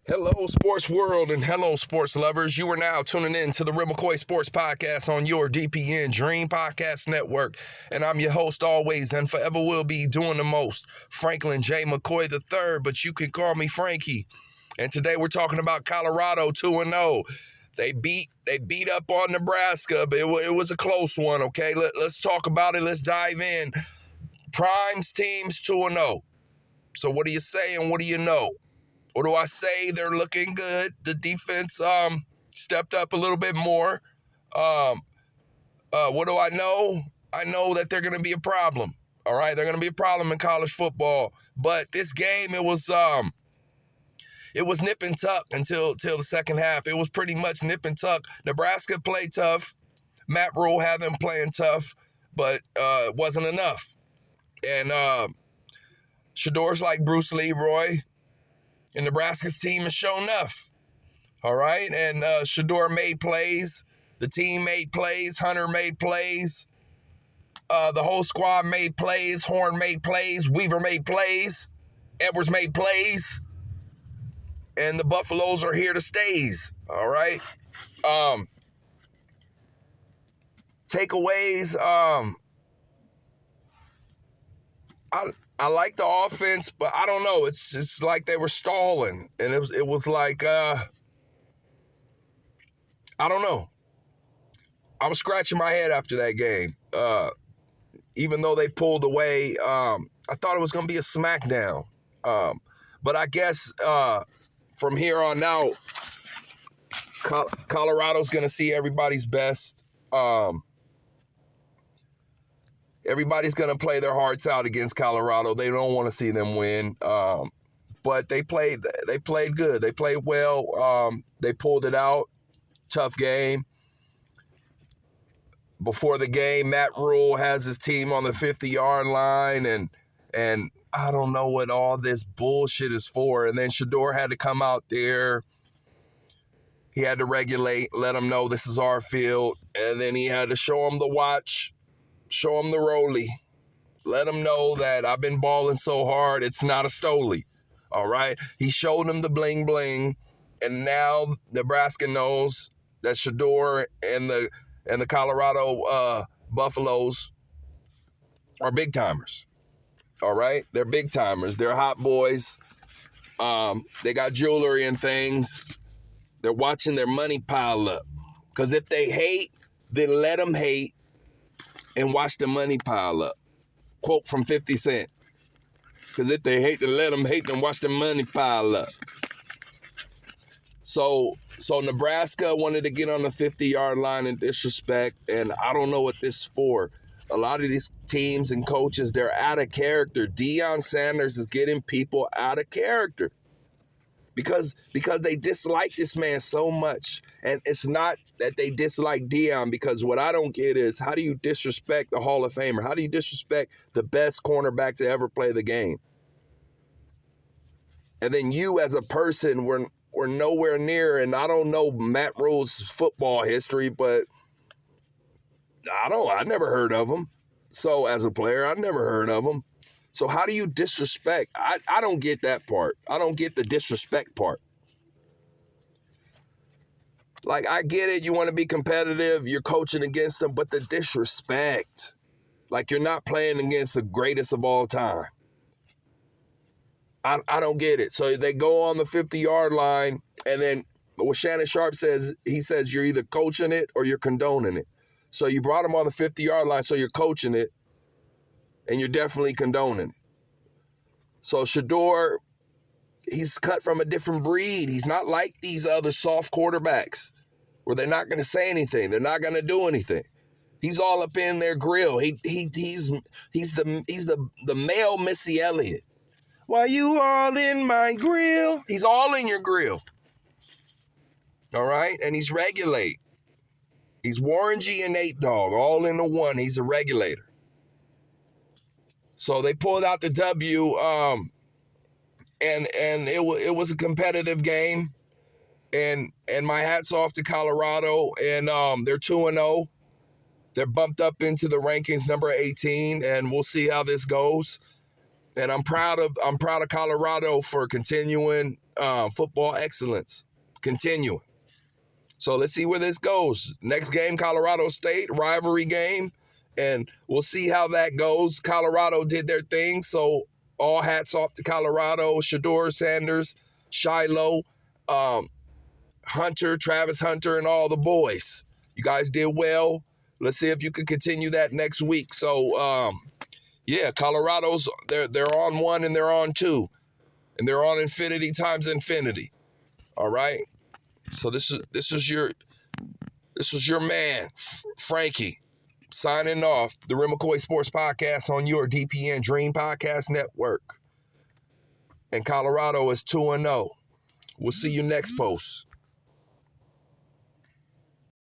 Hello, sports world, and hello, sports lovers. You are now tuning in to the Real McCoy Sports Podcast on your DPN Dream Podcast Network. And I'm your host always and forever will be doing the most, Franklin J. McCoy III, but you can call me Frankie. And today we're talking about Colorado 2-0. They beat up on Nebraska, but it was a close one, okay? Let's talk about it. Let's dive in. Prime's team's 2-0. So what do you say and what do you know? What do I say? They're looking good. The defense stepped up a little bit more. What do I know? I know that they're going to be a problem. All right, they're going to be a problem in college football. But this game, it was nip and tuck until the second half. It was pretty much nip and tuck. Nebraska played tough. Matt Rule had them playing tough, but it wasn't enough. And Shador's like Bruce Leroy. And Nebraska's team has shown enough, all right? And Shador made plays. The team made plays. Hunter made plays. The whole squad made plays. Horn made plays. Weaver made plays. Edwards made plays. And the Buffaloes are here to stays, all right? Takeaways, I like the offense, but I don't know. It's like they were stalling, and it was like I don't know. I was scratching my head after that game. Even though they pulled away, I thought it was going to be a smackdown. But I guess from here on out, Colorado's going to see everybody's best. Everybody's going to play their hearts out against Colorado. They don't want to see them win. But they played good. They played well. They pulled it out. Tough game. Before the game, Matt Rule has his team on the 50-yard line, and I don't know what all this bullshit is for. And then Shador had to come out there. He had to regulate, let them know this is our field. And then he had to show them the watch. Show them the rollie. Let them know that I've been balling so hard, it's not a stolie. All right? He showed them the bling bling, and now Nebraska knows that Shador and the Colorado Buffaloes are big timers. All right? They're big timers. They're hot boys. They got jewelry and things. They're watching their money pile up. Because if they hate, then let them hate. And watch the money pile up. Quote from 50 Cent. Because if they hate to let them hate, then watch the money pile up. So Nebraska wanted to get on the 50-yard line in disrespect, and I don't know what this is for. A lot of these teams and coaches, they're out of character. Deion Sanders is getting people out of character. Because they dislike this man so much. And it's not that they dislike Deion, because what I don't get is, how do you disrespect the Hall of Famer? How do you disrespect the best cornerback to ever play the game? And then you as a person were nowhere near, and I don't know Matt Rule's football history, but I never heard of him. So as a player, I never heard of him. So how do you disrespect? I don't get that part. I don't get the disrespect part. Like, I get it. You want to be competitive. You're coaching against them. But the disrespect. Like, you're not playing against the greatest of all time. I don't get it. So they go on the 50-yard line. And then what Shannon Sharp says, he says you're either coaching it or you're condoning it. So you brought them on the 50-yard line, so you're coaching it. And you're definitely condoning it. So Shador, he's cut from a different breed. He's not like these other soft quarterbacks where they're not going to say anything. They're not going to do anything. He's all up in their grill. He's the male Missy Elliott. Why you all in my grill? He's all in your grill. All right? And he's regulate. He's Warren G and Nate Dogg, all in the one. He's a regulator. So they pulled out the W, and it was a competitive game, and my hat's off to Colorado, and they're 2-0. They're bumped up into the rankings, number 18, and we'll see how this goes. And I'm proud of Colorado for continuing football excellence. Continuing. So let's see where this goes. Next game, Colorado State, rivalry game, and we'll see how that goes. Colorado did their thing, so all hats off to Colorado, Shedeur Sanders, Shiloh, Hunter, Travis Hunter, and all the boys. You guys did well. Let's see if you can continue that next week. So, yeah, Colorado's they're on 1 and they're on 2, and they're on infinity times infinity. All right. So this was your man, Frankie, signing off the Rim McCoy Sports Podcast on your DPN Dream Podcast Network. And Colorado is 2-0. We'll see you next post.